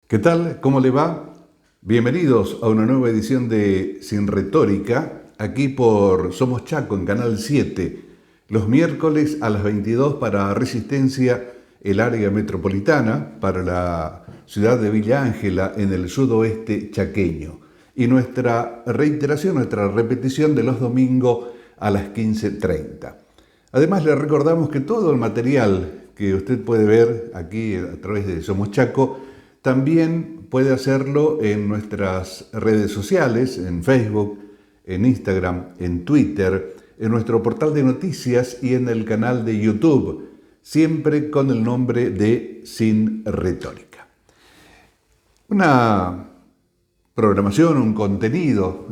¿Qué tal? ¿Cómo le va? Bienvenidos a una nueva edición de Sin Retórica, aquí por Somos Chaco en Canal 7, los miércoles a las 22 para Resistencia, el área metropolitana, para la ciudad de Villa Ángela en el sudoeste chaqueño. Y nuestra reiteración, nuestra repetición de los domingos a las 15:30. Además, le recordamos que todo el material que usted puede ver aquí a través de Somos Chaco también puede hacerlo en nuestras redes sociales, en Facebook, en Instagram, en Twitter, en nuestro portal de noticias y en el canal de YouTube, siempre con el nombre de Sin Retórica. Una programación, un contenido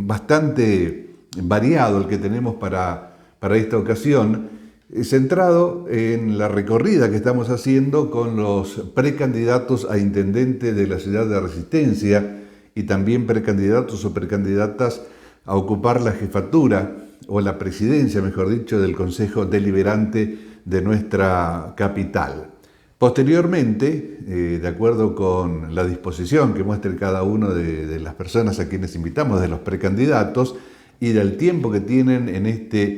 bastante variado el que tenemos para esta ocasión, centrado en la recorrida que estamos haciendo con los precandidatos a intendente de la ciudad de Resistencia y también precandidatos o precandidatas a ocupar la jefatura o la presidencia, mejor dicho, del Consejo Deliberante de nuestra capital. Posteriormente, de acuerdo con la disposición que muestre cada uno de las personas a quienes invitamos, de los precandidatos, y del tiempo que tienen en esta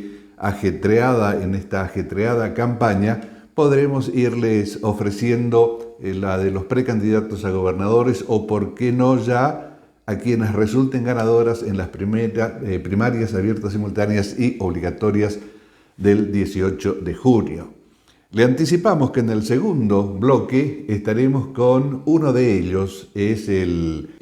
ajetreada campaña, podremos irles ofreciendo la de los precandidatos a gobernadores o, por qué no, ya a quienes resulten ganadoras en las primarias abiertas, simultáneas y obligatorias del 18 de junio. Le anticipamos que en el segundo bloque estaremos con uno de ellos, es el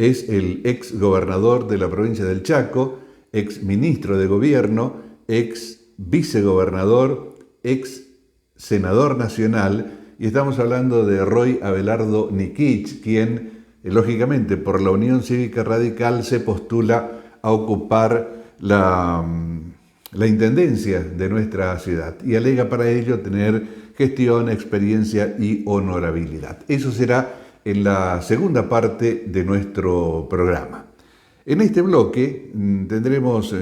ex gobernador de la provincia del Chaco, ex ministro de gobierno, ex vicegobernador, ex senador nacional, y estamos hablando de Roy Abelardo Nikich, quien, lógicamente, por la Unión Cívica Radical se postula a ocupar la intendencia de nuestra ciudad y alega para ello tener gestión, experiencia y honorabilidad. Eso será en la segunda parte de nuestro programa. En este bloque tendremos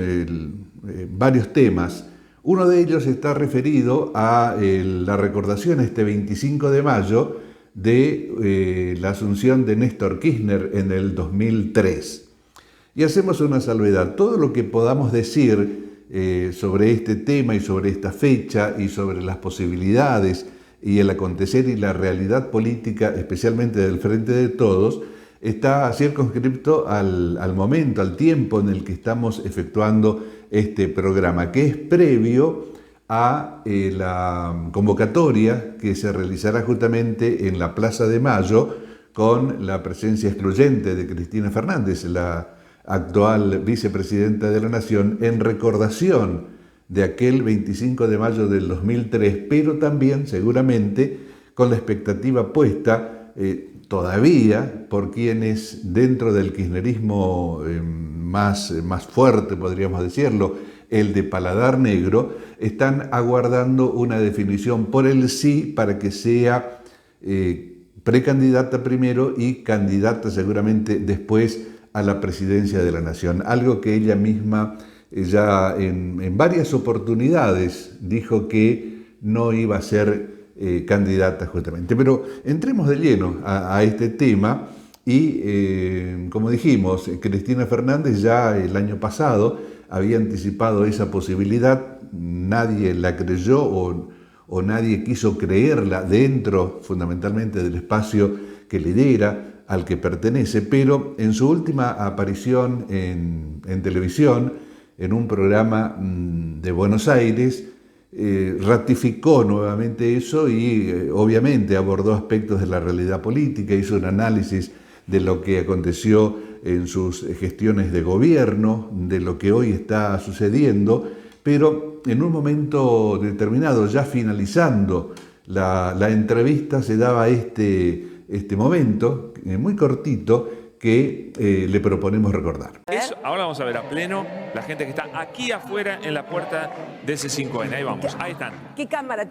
varios temas. Uno de ellos está referido a la recordación este 25 de mayo de la asunción de Néstor Kirchner en el 2003. Y hacemos una salvedad. Todo lo que podamos decir sobre este tema y sobre esta fecha y sobre las posibilidades y el acontecer y la realidad política, especialmente del Frente de Todos, está circunscripto al momento, al tiempo en el que estamos efectuando este programa, que es previo a la convocatoria que se realizará justamente en la Plaza de Mayo con la presencia excluyente de Cristina Fernández, la actual vicepresidenta de la Nación, en recordación de aquel 25 de mayo del 2003, pero también seguramente con la expectativa puesta todavía por quienes dentro del kirchnerismo más fuerte, podríamos decirlo, el de paladar negro, están aguardando una definición por el sí para que sea precandidata primero y candidata seguramente después a la presidencia de la Nación, algo que ella misma ya en varias oportunidades dijo que no iba a ser candidata justamente. Pero entremos de lleno a este tema y, como dijimos, Cristina Fernández ya el año pasado había anticipado esa posibilidad, nadie la creyó o nadie quiso creerla dentro fundamentalmente del espacio que lidera, al que pertenece, pero en su última aparición en televisión, en un programa de Buenos Aires, ratificó nuevamente eso y obviamente abordó aspectos de la realidad política, hizo un análisis de lo que aconteció en sus gestiones de gobierno, de lo que hoy está sucediendo, pero en un momento determinado, ya finalizando la entrevista, se daba este momento muy cortito que le proponemos recordar. Ahora vamos a ver a pleno la gente que está aquí afuera en la puerta de C5N. Ahí vamos, ahí están. ¿Qué cámara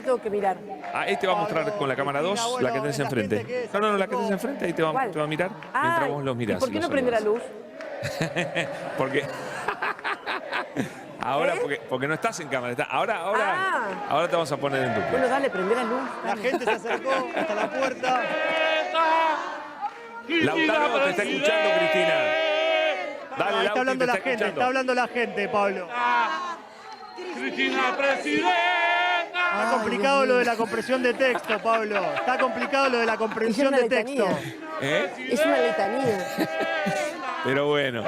tengo que mirar? Ahí te va a mostrar con la cámara 2, la que tenés enfrente. No, la que tenés enfrente, ahí te va a mirar mientras vos los mirás. ¿Y por qué no prende la luz? Porque ahora, porque no estás en cámara. Ahora te vamos a poner en duplex. Bueno, dale, prende la luz. La gente se acercó hasta la puerta. Lautaro, te está escuchando, Cristina. Dale, Ahí Lauti, está hablando te la está gente, escuchando. está hablando la gente, Pablo. Cristina Presidenta. Está complicado lo de la compresión de texto, Pablo. Está complicado lo de la compresión de texto. Es una letanía. Pero bueno.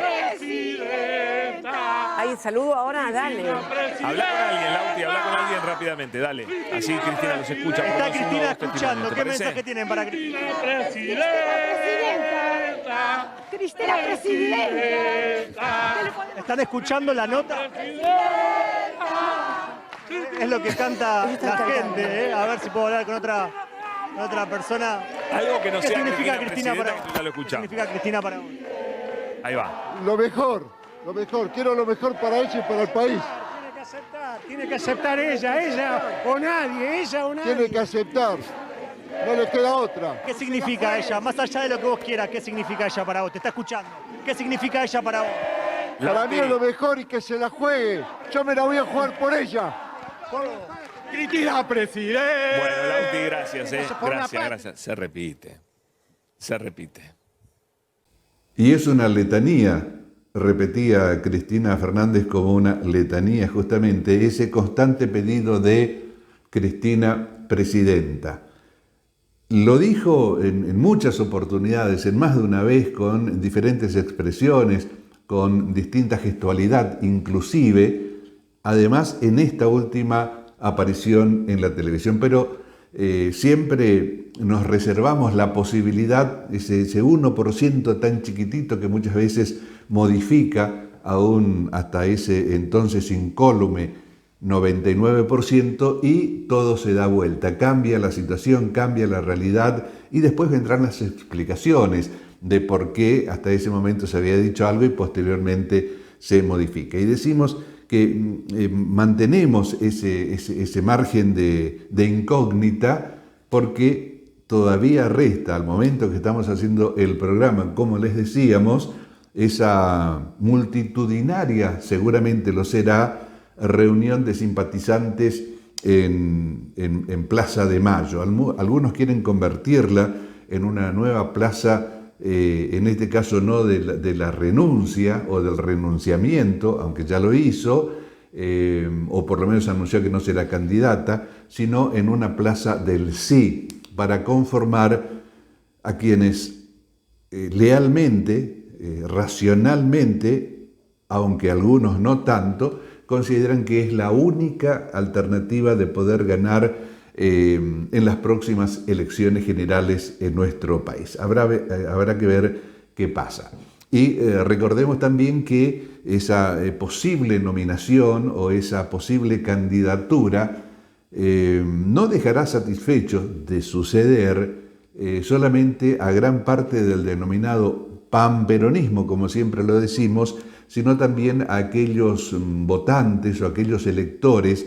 Ahí, saludo ahora, dale. Habla con alguien, Lauti, habla con alguien rápidamente, dale. Así Cristina los escucha. Está por los Cristina unos escuchando. testimonios, ¿te ¿Qué parece? mensaje tienen para Cristina? Cristina Presidenta. ¿Están escuchando la nota? Es lo que canta la gente, ¿eh? A ver si puedo hablar con otra persona. Algo que no ¿Qué sea significa Cristina Cristina para Presidenta, que tú ya lo ¿Qué escuchás. significa Cristina para vos? Ahí va. Lo mejor, quiero lo mejor para ella y para el país. Tiene que aceptar ella o nadie, Tiene que aceptar, no le queda otra. ¿Qué significa ella? Más allá de lo que vos quieras, ¿qué significa ella para vos? Te está escuchando. ¿Qué significa ella para vos? Para mí es lo mejor y que se la juegue. Yo me la voy a jugar por ella. Cristina Presidenta. Bueno, Lauti, gracias, gracias. Se repite. Y es una letanía, repetía Cristina Fernández como una letanía justamente, ese constante pedido de Cristina Presidenta. Lo dijo en muchas oportunidades, en más de una vez, con diferentes expresiones, con distinta gestualidad, inclusive, además en esta última aparición en la televisión, pero siempre nos reservamos la posibilidad, ese 1% tan chiquitito que muchas veces modifica aún hasta ese entonces incólume 99%, y todo se da vuelta, cambia la situación, cambia la realidad, y después vendrán las explicaciones de por qué hasta ese momento se había dicho algo y posteriormente se modifica. Y decimos que mantenemos ese margen de incógnita porque todavía resta, al momento que estamos haciendo el programa, como les decíamos, esa multitudinaria, seguramente lo será, reunión de simpatizantes en Plaza de Mayo. Algunos quieren convertirla en una nueva plaza, en este caso no de la renuncia o del renunciamiento, aunque ya lo hizo, o por lo menos anunció que no será candidata, sino en una plaza del sí, para conformar a quienes lealmente, racionalmente, aunque algunos no tanto, consideran que es la única alternativa de poder ganar en las próximas elecciones generales en nuestro país. Habrá que ver qué pasa. Y recordemos también que esa posible nominación o esa posible candidatura no dejará satisfecho de suceder solamente a gran parte del denominado panperonismo, como siempre lo decimos, sino también a aquellos votantes o aquellos electores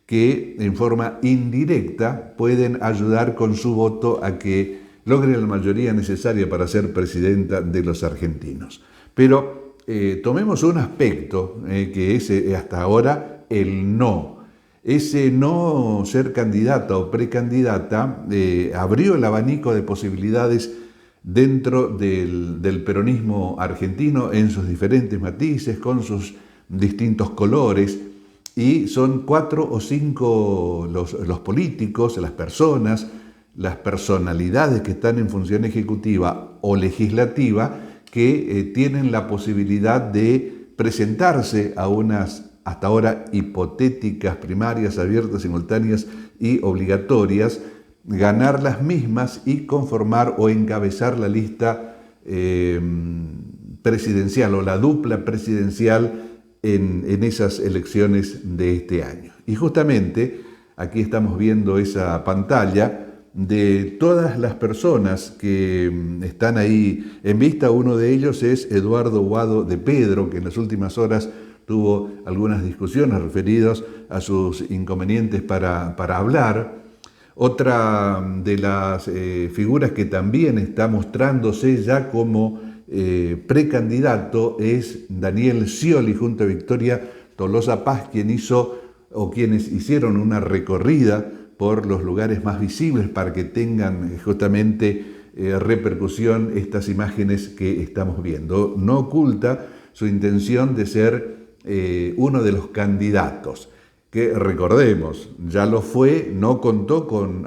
que en forma indirecta pueden ayudar con su voto a que logre la mayoría necesaria para ser presidenta de los argentinos. Pero tomemos un aspecto que es hasta ahora el no. Ese no ser candidata o precandidata abrió el abanico de posibilidades dentro del peronismo argentino en sus diferentes matices, con sus distintos colores, y son 4 o 5 los políticos, las personas, las personalidades que están en función ejecutiva o legislativa que tienen la posibilidad de presentarse a unas hasta ahora hipotéticas primarias abiertas, simultáneas y obligatorias, ganar las mismas y conformar o encabezar la lista presidencial o la dupla presidencial en esas elecciones de este año. Y justamente aquí estamos viendo esa pantalla de todas las personas que están ahí en vista. Uno de ellos es Eduardo Guado de Pedro, que en las últimas horas tuvo algunas discusiones referidas a sus inconvenientes para hablar. Otra de las figuras que también está mostrándose ya como precandidato es Daniel Scioli junto a Victoria Tolosa Paz, quienes hicieron una recorrida por los lugares más visibles para que tengan justamente repercusión estas imágenes que estamos viendo. No oculta su intención de ser uno de los candidatos, que recordemos, ya lo fue, no contó con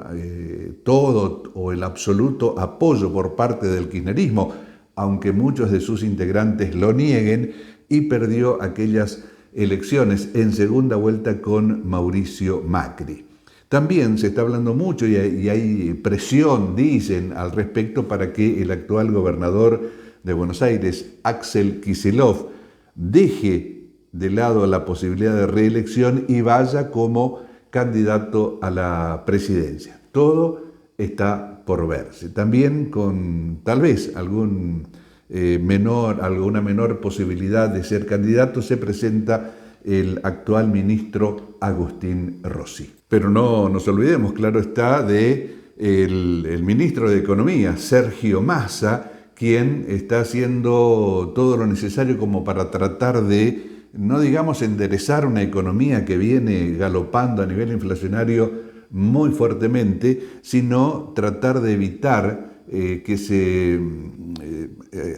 todo o el absoluto apoyo por parte del kirchnerismo, aunque muchos de sus integrantes lo nieguen, y perdió aquellas elecciones en segunda vuelta con Mauricio Macri. También se está hablando mucho y hay presión, dicen, al respecto para que el actual gobernador de Buenos Aires, Axel Kicillof, deje de lado la posibilidad de reelección y vaya como candidato a la presidencia. Todo está por verse. También con tal vez alguna menor posibilidad de ser candidato se presenta el actual ministro Agustín Rossi. Pero no nos olvidemos, claro está, de el ministro de Economía, Sergio Massa, quien está haciendo todo lo necesario como para tratar de, no digamos enderezar una economía que viene galopando a nivel inflacionario muy fuertemente, sino tratar de evitar que se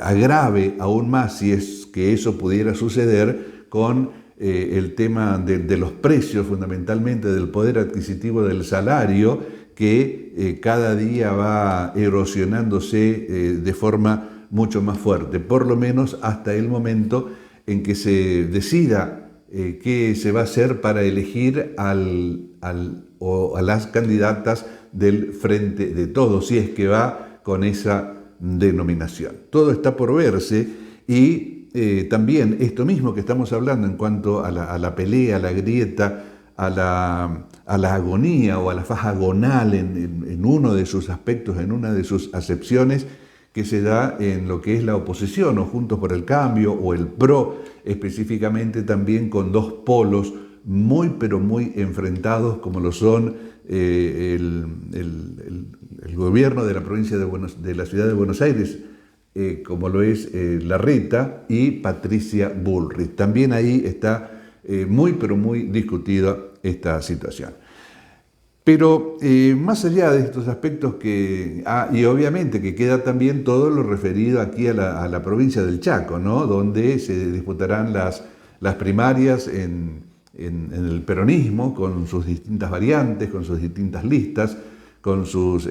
agrave aún más, si es que eso pudiera suceder, con el tema de los precios, fundamentalmente del poder adquisitivo del salario, que cada día va erosionándose de forma mucho más fuerte, por lo menos hasta el momento en que se decida qué se va a hacer para elegir a las candidatas del Frente de Todos, si es que va con esa denominación. Todo está por verse y también esto mismo que estamos hablando en cuanto a la pelea, a la grieta, a la agonía o a la faja agonal en uno de sus aspectos, en una de sus acepciones, que se da en lo que es la oposición o Juntos por el Cambio o el PRO, específicamente también con dos polos muy pero muy enfrentados como lo son el gobierno de la provincia de la ciudad de Buenos Aires, como lo es Larreta y Patricia Bullrich. También ahí está muy pero muy discutida esta situación. Pero más allá de estos aspectos y obviamente que queda también todo lo referido aquí a la provincia del Chaco, ¿no? Donde se disputarán las primarias en el peronismo, con sus distintas variantes, con sus distintas listas, con sus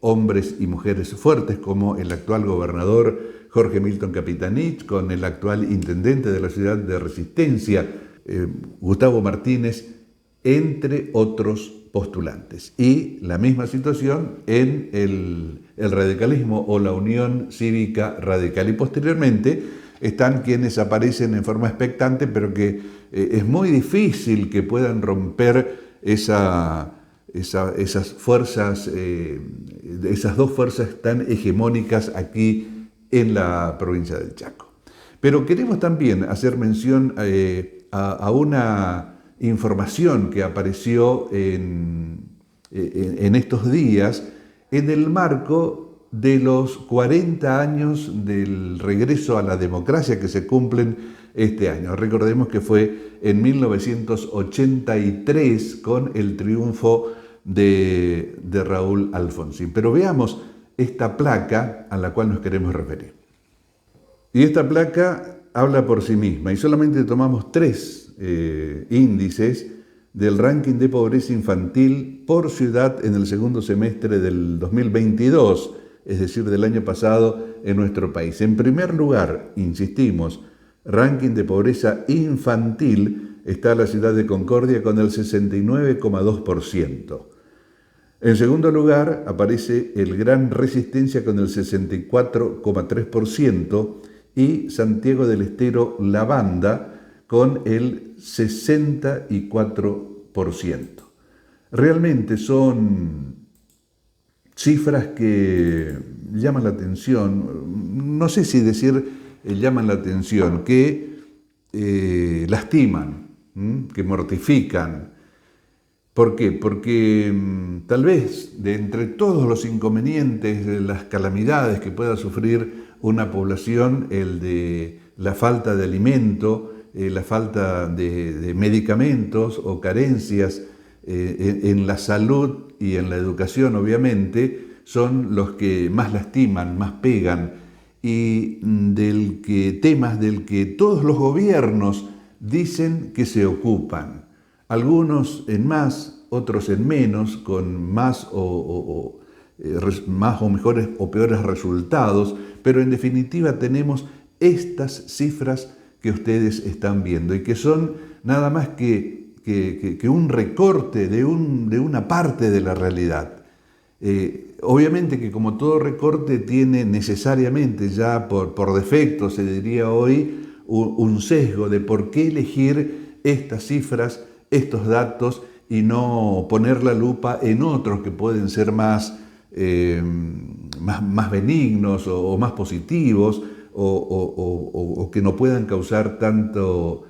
hombres y mujeres fuertes, como el actual gobernador Jorge Milton Capitanich, con el actual intendente de la ciudad de Resistencia, Gustavo Martínez, entre otros postulantes. Y la misma situación en el radicalismo o la Unión Cívica Radical. Y posteriormente están quienes aparecen en forma expectante, pero que es muy difícil que puedan romper esas fuerzas, esas dos fuerzas tan hegemónicas aquí en la provincia del Chaco. Pero queremos también hacer mención a una información que apareció en estos días en el marco de los 40 años del regreso a la democracia que se cumplen este año. Recordemos que fue en 1983 con el triunfo de Raúl Alfonsín. Pero veamos esta placa a la cual nos queremos referir. Y esta placa habla por sí misma y solamente tomamos 3 índices del ranking de pobreza infantil por ciudad en el segundo semestre del 2022, es decir, del año pasado en nuestro país. En primer lugar, insistimos, ranking de pobreza infantil está la ciudad de Concordia con el 69,2%. En segundo lugar, aparece el Gran Resistencia con el 64,3% y Santiago del Estero La Banda con el 64%. Realmente son cifras que llaman la atención, no sé si decir llaman la atención, que lastiman, que mortifican. ¿Por qué? Porque tal vez de entre todos los inconvenientes, las calamidades que pueda sufrir una población, el de la falta de alimento, la falta de medicamentos o carencias en la salud y en la educación, obviamente, son los que más lastiman, más pegan, y temas del que todos los gobiernos dicen que se ocupan. Algunos en más, otros en menos, con más o mejores o peores resultados, pero en definitiva tenemos estas cifras que ustedes están viendo y que son nada más que un recorte de una parte de la realidad. Obviamente que como todo recorte tiene necesariamente ya por defecto, se diría hoy, un sesgo de por qué elegir estas cifras, estos datos y no poner la lupa en otros que pueden ser más benignos o más positivos o que no puedan causar tanto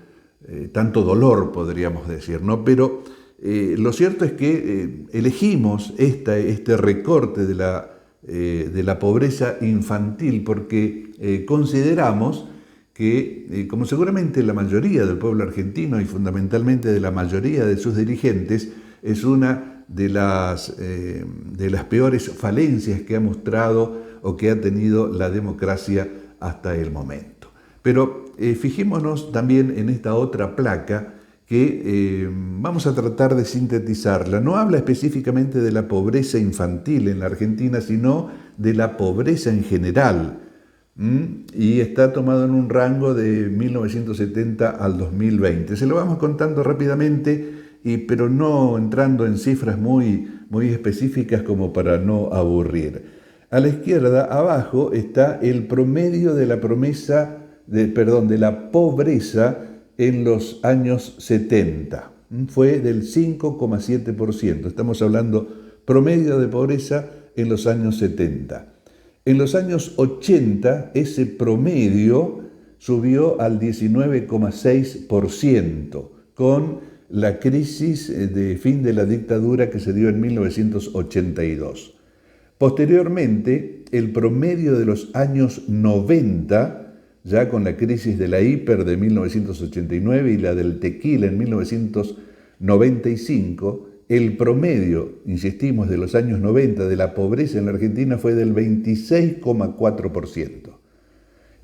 dolor, podríamos decir, ¿no? Pero lo cierto es que elegimos este recorte de la pobreza infantil porque consideramos que, como seguramente la mayoría del pueblo argentino y fundamentalmente de la mayoría de sus dirigentes, es una de las peores falencias que ha mostrado o que ha tenido la democracia hasta el momento. Pero fijémonos también en esta otra placa que vamos a tratar de sintetizarla. No habla específicamente de la pobreza infantil en la Argentina, sino de la pobreza en general. Y está tomado en un rango de 1970 al 2020. Se lo vamos contando rápidamente, pero no entrando en cifras muy específicas como para no aburrir. A la izquierda, abajo, está el promedio de la pobreza en los años 70. Fue del 5,7%. Estamos hablando promedio de pobreza en los años 70. En los años 80, ese promedio subió al 19,6% con la crisis de fin de la dictadura que se dio en 1982. Posteriormente, el promedio de los años 90, ya con la crisis de la hiper de 1989 y la del tequila en 1995, el promedio, insistimos, de los años 90 de la pobreza en la Argentina fue del 26,4%.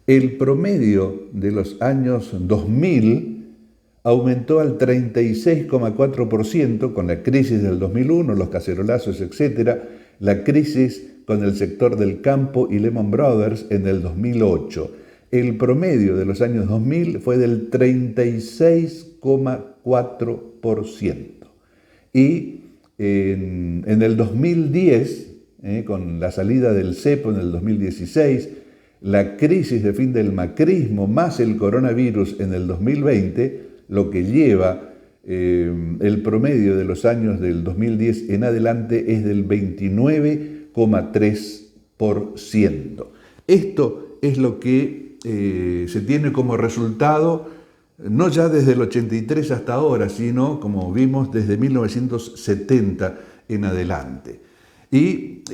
El promedio de los años 2000 aumentó al 36,4% con la crisis del 2001, los cacerolazos, etc., la crisis con el sector del campo y Lehman Brothers en el 2008. El promedio de los años 2000 fue del 36,4%. Y en el 2010, con la salida del cepo en el 2016, la crisis de fin del macrismo más el coronavirus en el 2020, lo que lleva el promedio de los años del 2010 en adelante es del 29,3%. Esto es lo que se tiene como resultado no ya desde el 83 hasta ahora, sino, como vimos, desde 1970 en adelante. Y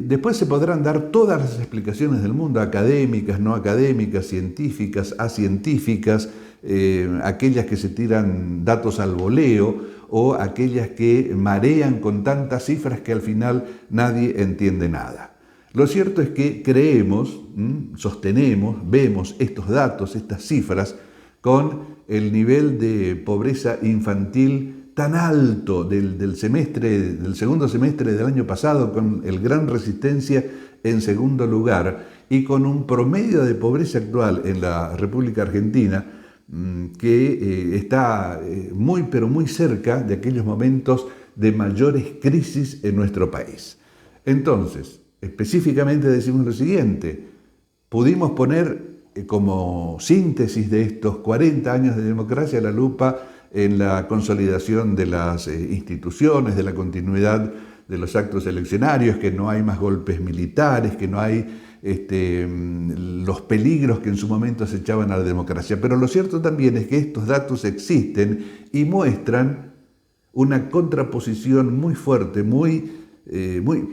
después se podrán dar todas las explicaciones del mundo, académicas, no académicas, científicas, acientíficas, aquellas que se tiran datos al voleo o aquellas que marean con tantas cifras que al final nadie entiende nada. Lo cierto es que creemos, sostenemos, vemos estos datos, estas cifras, con el nivel de pobreza infantil tan alto del segundo semestre del año pasado, con el Gran Resistencia en segundo lugar, y con un promedio de pobreza actual en la República Argentina que está muy pero muy cerca de aquellos momentos de mayores crisis en nuestro país. Entonces, específicamente decimos lo siguiente: pudimos poner como síntesis de estos 40 años de democracia la lupa en la consolidación de las instituciones, de la continuidad de los actos eleccionarios, que no hay más golpes militares, que no hay los peligros que en su momento acechaban a la democracia. Pero lo cierto también es que estos datos existen y muestran una contraposición muy fuerte, muy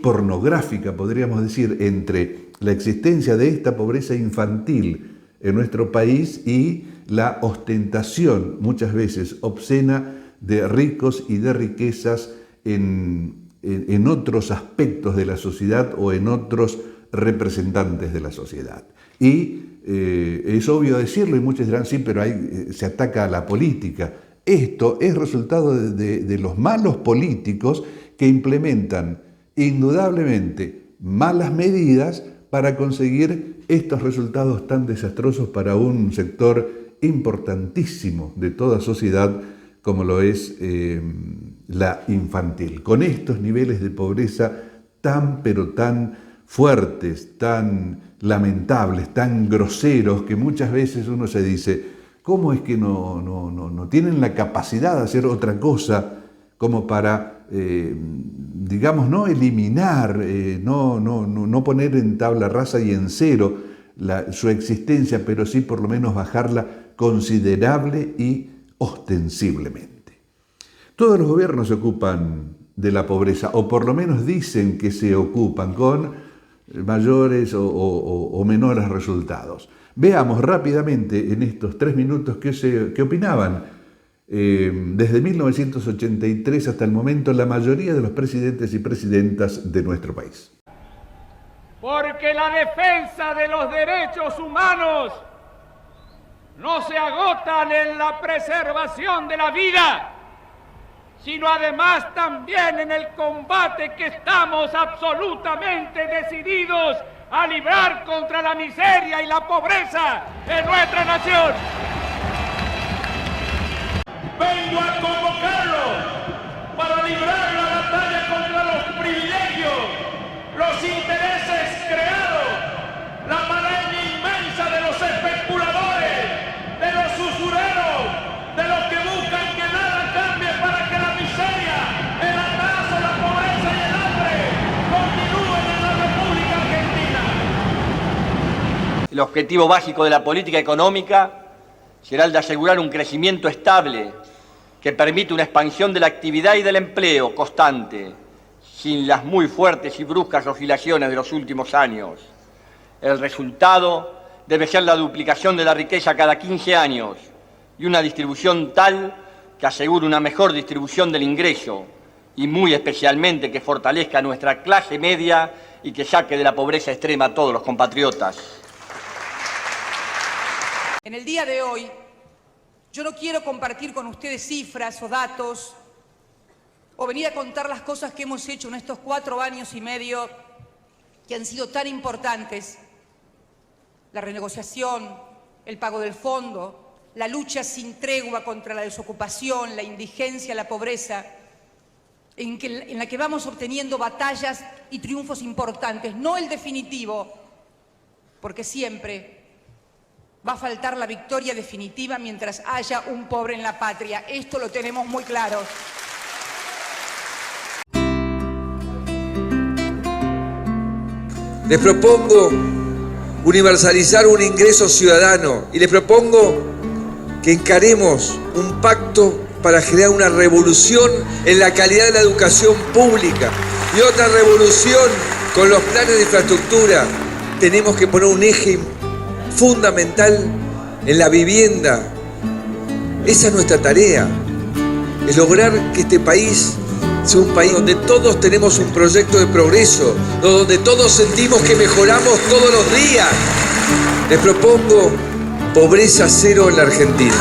pornográfica, podríamos decir, entre la existencia de esta pobreza infantil en nuestro país y la ostentación, muchas veces obscena, de ricos y de riquezas en en otros aspectos de la sociedad o en otros representantes de la sociedad. Y es obvio decirlo y muchos dirán, sí, pero ahí se ataca a la política. Esto es resultado de los malos políticos que implementan indudablemente malas medidas para conseguir estos resultados tan desastrosos para un sector importantísimo de toda sociedad como lo es la infantil. Con estos niveles de pobreza tan pero tan fuertes, tan lamentables, tan groseros, que muchas veces uno se dice, ¿cómo es que no tienen la capacidad de hacer otra cosa como para, digamos, no eliminar, no poner en tabla rasa y en cero su existencia, pero sí por lo menos bajarla considerable y ostensiblemente? Todos los gobiernos se ocupan de la pobreza, o por lo menos dicen que se ocupan, con mayores o menores resultados. Veamos rápidamente en estos 3 minutos qué opinaban. Desde 1983 hasta el momento la mayoría de los presidentes y presidentas de nuestro país. Porque la defensa de los derechos humanos no se agotan en la preservación de la vida, sino además también en el combate que estamos absolutamente decididos a librar contra la miseria y la pobreza de nuestra nación. Vengo a convocarlo para librar la batalla contra los privilegios, los intereses creados, la maraña inmensa de los especuladores, de los usureros, de los que buscan que nada cambie para que la miseria, el atraso, la pobreza y el hambre continúen en la República Argentina. El objetivo básico de la política económica será el de asegurar un crecimiento estable que permite una expansión de la actividad y del empleo constante, sin las muy fuertes y bruscas oscilaciones de los últimos años. El resultado debe ser la duplicación de la riqueza cada 15 años y una distribución tal que asegure una mejor distribución del ingreso y muy especialmente que fortalezca a nuestra clase media y que saque de la pobreza extrema a todos los compatriotas. En el día de hoy, yo no quiero compartir con ustedes cifras o datos o venir a contar las cosas que hemos hecho en estos 4 años y medio que han sido tan importantes. La renegociación, el pago del fondo, la lucha sin tregua contra la desocupación, la indigencia, la pobreza, en la que vamos obteniendo batallas y triunfos importantes, no el definitivo, porque siempre va a faltar la victoria definitiva mientras haya un pobre en la patria. Esto lo tenemos muy claro. Les propongo universalizar un ingreso ciudadano y les propongo que encaremos un pacto para generar una revolución en la calidad de la educación pública y otra revolución con los planes de infraestructura. Tenemos que poner un eje fundamental en la vivienda. Esa es nuestra tarea, es lograr que este país sea un país donde todos tenemos un proyecto de progreso, donde todos sentimos que mejoramos todos los días. Les propongo pobreza cero en la Argentina.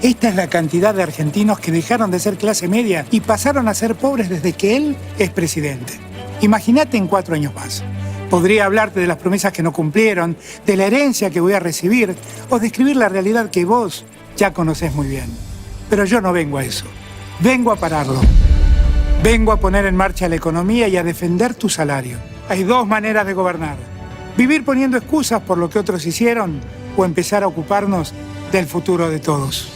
Esta es la cantidad de argentinos que dejaron de ser clase media y pasaron a ser pobres desde que él es presidente. Imagínate en 4 años más. Podría hablarte de las promesas que no cumplieron, de la herencia que voy a recibir o describir la realidad que vos ya conocés muy bien. Pero yo no vengo a eso. Vengo a pararlo. Vengo a poner en marcha la economía y a defender tu salario. Hay 2 maneras de gobernar. Vivir poniendo excusas por lo que otros hicieron o empezar a ocuparnos del futuro de todos.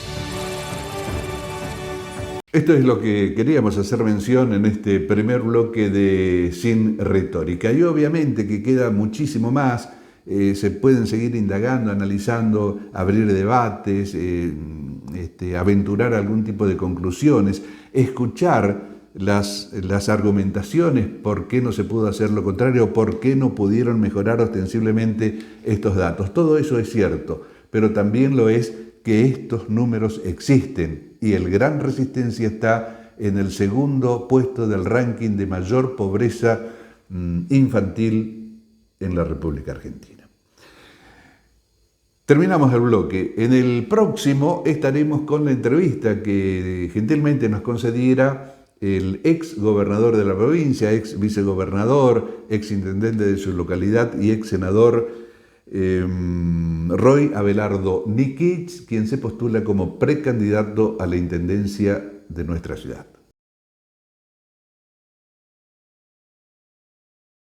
Esto es lo que queríamos hacer mención en este primer bloque de Sin Retórica. Y obviamente que queda muchísimo más, se pueden seguir indagando, analizando, abrir debates, aventurar algún tipo de conclusiones, escuchar las argumentaciones, por qué no se pudo hacer lo contrario, por qué no pudieron mejorar ostensiblemente estos datos. Todo eso es cierto, pero también lo es que estos números existen y el gran resistencia está en el segundo puesto del ranking de mayor pobreza infantil en la República Argentina. Terminamos el bloque. En el próximo estaremos con la entrevista que gentilmente nos concediera el ex gobernador de la provincia, ex vicegobernador, ex intendente de su localidad y ex senador Roy Abelardo Nikich, quien se postula como precandidato a la intendencia de nuestra ciudad.